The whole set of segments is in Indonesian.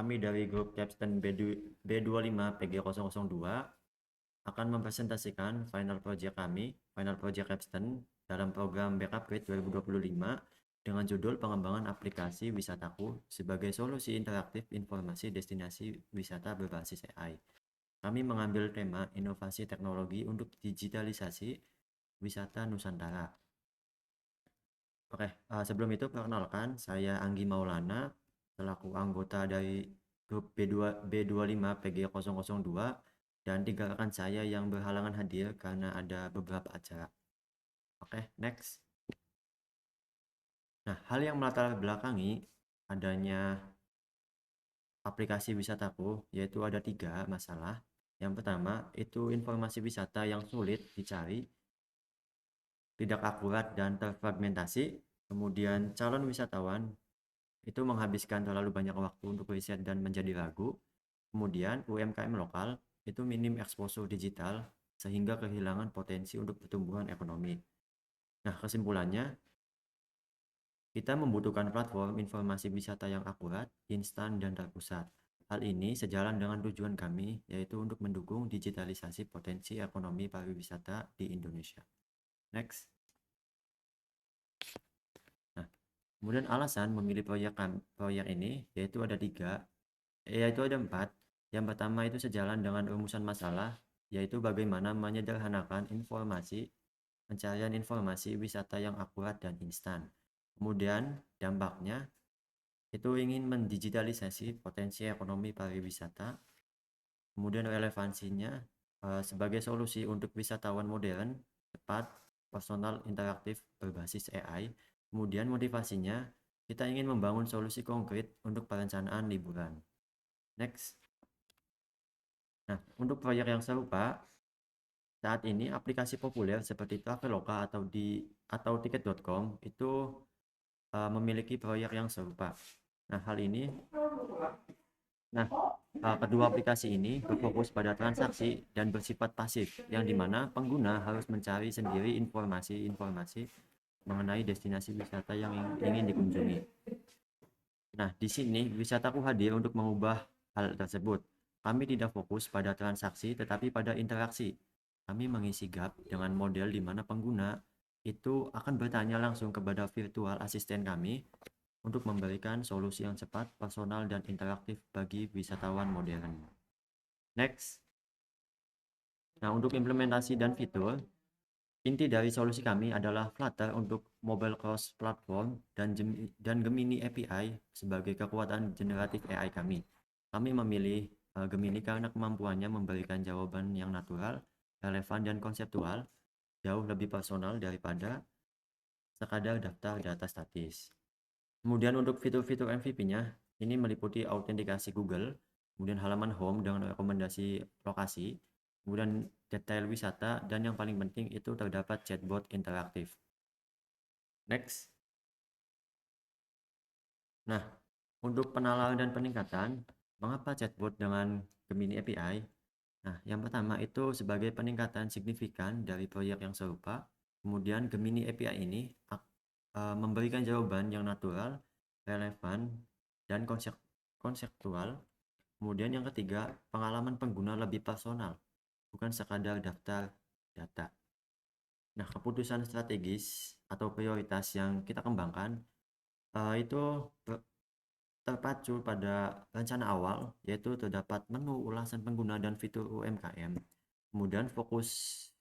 kami dari grup Capstan B25 PG002 akan mempresentasikan final project kami, final project Capstan dalam program Backup Grid 2025 dengan judul pengembangan aplikasi Wisataku sebagai solusi interaktif informasi destinasi wisata berbasis AI. Kami mengambil tema inovasi teknologi untuk digitalisasi wisata Nusantara. Oke, sebelum itu perkenalkan, saya Anggi Maulana, selaku anggota dari grup B25 PG002 dan 3 rekan saya yang berhalangan hadir karena ada beberapa acara. Oke, next. Nah, hal yang melatar belakangi adanya aplikasi Wisataku yaitu ada 3 masalah. Yang pertama, itu informasi wisata yang sulit dicari, tidak akurat dan terfragmentasi. Kemudian calon wisatawan itu menghabiskan terlalu banyak waktu untuk riset dan menjadi ragu. Kemudian UMKM lokal itu minim exposure digital sehingga kehilangan potensi untuk pertumbuhan ekonomi. Nah, kesimpulannya, kita membutuhkan platform informasi wisata yang akurat, instan, dan terpusat. Hal ini sejalan dengan tujuan kami, yaitu untuk mendukung digitalisasi potensi ekonomi pariwisata di Indonesia. Next. Nah, kemudian alasan memilih proyek ini, yaitu ada 4. Yang pertama itu sejalan dengan rumusan masalah, yaitu bagaimana menyederhanakan pencarian informasi wisata yang akurat dan instan. Kemudian dampaknya itu ingin mendigitalisasi potensi ekonomi pariwisata. Kemudian relevansinya sebagai solusi untuk wisatawan modern, cepat, personal, interaktif, berbasis AI. Kemudian motivasinya, kita ingin membangun solusi konkret untuk perencanaan liburan. Next. Nah, untuk proyek yang serupa, saat ini aplikasi populer seperti Traveloka atau tiket.com itu memiliki proyek yang serupa. Nah, kedua aplikasi ini berfokus pada transaksi dan bersifat pasif, yang dimana pengguna harus mencari sendiri informasi mengenai destinasi wisata yang ingin dikunjungi. Nah, di sini Wisataku hadir untuk mengubah hal tersebut. Kami tidak fokus pada transaksi, tetapi pada interaksi. Kami mengisi gap dengan model di mana pengguna itu akan bertanya langsung kepada virtual asisten kami untuk memberikan solusi yang cepat, personal, dan interaktif bagi wisatawan modern. Next. Nah, untuk implementasi dan fitur, inti dari solusi kami adalah Flutter untuk mobile cross platform dan Gemini API sebagai kekuatan generatif AI kami. Kami memilih Gemini karena kemampuannya memberikan jawaban yang natural, relevan, dan konseptual, jauh lebih personal daripada sekadar daftar data statis. Kemudian untuk fitur-fitur MVP-nya, ini meliputi autentikasi Google, kemudian halaman home dengan rekomendasi lokasi, kemudian detail wisata, dan yang paling penting itu terdapat chatbot interaktif. Next. Nah, untuk penalaran dan peningkatan, mengapa chatbot dengan Gemini API? Nah, yang pertama itu sebagai peningkatan signifikan dari proyek yang serupa. Kemudian Gemini API ini memberikan jawaban yang natural, relevan, dan konseptual. Kemudian yang ketiga, pengalaman pengguna lebih personal, bukan sekadar daftar data. Nah, keputusan strategis atau prioritas yang kita kembangkan itu terpacu pada rencana awal, yaitu terdapat menu ulasan pengguna dan fitur UMKM. Kemudian fokus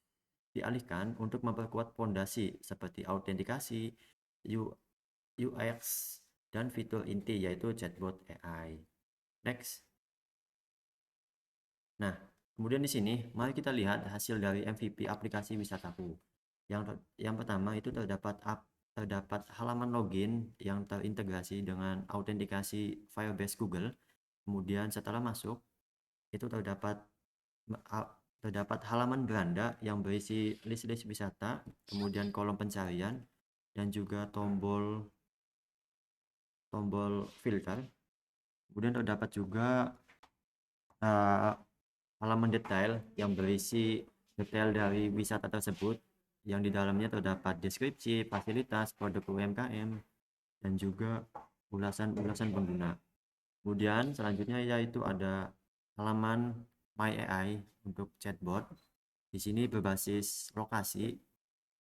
dialihkan untuk memperkuat fondasi seperti autentikasi, UX, dan fitur inti yaitu chatbot AI. Next. Nah, kemudian di sini mari kita lihat hasil dari MVP aplikasi Wisataku. Yang pertama itu terdapat halaman login yang terintegrasi dengan autentikasi Firebase Google. Kemudian setelah masuk itu terdapat halaman beranda yang berisi list-list wisata, kemudian kolom pencarian, dan juga tombol filter. Kemudian terdapat juga halaman detail yang berisi detail dari wisata tersebut, yang di dalamnya terdapat deskripsi, fasilitas, produk UMKM, dan juga ulasan pengguna. Kemudian selanjutnya yaitu ada halaman My AI untuk chatbot. Di sini berbasis lokasi,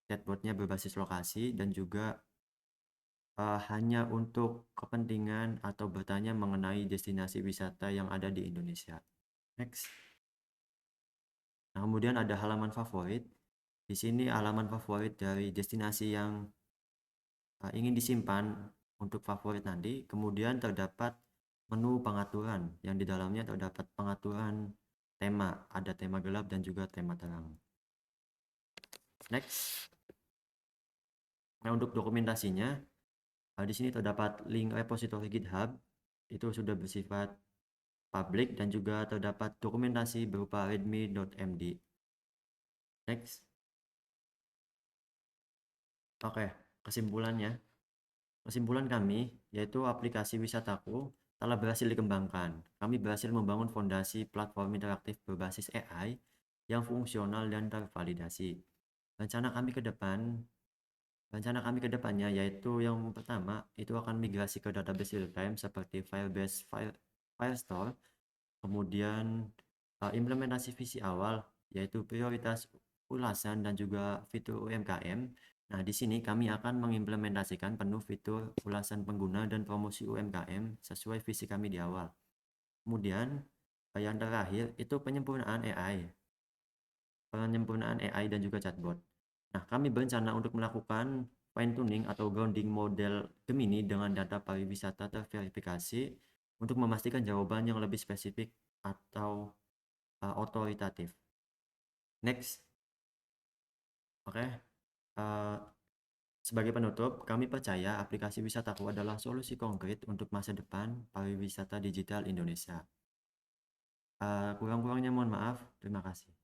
chatbotnya berbasis lokasi dan juga hanya untuk kepentingan atau bertanya mengenai destinasi wisata yang ada di Indonesia. Next. Nah, kemudian ada halaman favorit. Di sini halaman favorit dari destinasi yang ingin disimpan untuk favorit nanti. Kemudian terdapat menu pengaturan yang di dalamnya terdapat pengaturan tema, ada tema gelap dan juga tema terang. Next. Nah, untuk dokumentasinya di sini terdapat link repository GitHub, itu sudah bersifat publik dan juga terdapat dokumentasi berupa readme.md. Next. Oke, kesimpulannya. Kesimpulan kami yaitu aplikasi wisataku telah berhasil dikembangkan. Kami berhasil membangun fondasi platform interaktif berbasis AI yang fungsional dan tervalidasi. Rencana kami ke depan Rencana kami ke depannya yaitu yang pertama itu akan migrasi ke database real time seperti Firebase Firestore, kemudian implementasi visi awal yaitu prioritas ulasan dan juga fitur UMKM. Nah, di sini kami akan mengimplementasikan penuh fitur ulasan pengguna dan promosi UMKM sesuai visi kami di awal. Kemudian yang terakhir itu penyempurnaan AI dan juga chatbot. Nah, kami berencana untuk melakukan fine tuning atau grounding model Gemini dengan data pariwisata terverifikasi untuk memastikan jawaban yang lebih spesifik atau otoritatif. Next. Oke. Sebagai penutup, kami percaya aplikasi Wisataku adalah solusi konkret untuk masa depan pariwisata digital Indonesia. Kurang-kurangnya mohon maaf. Terima kasih.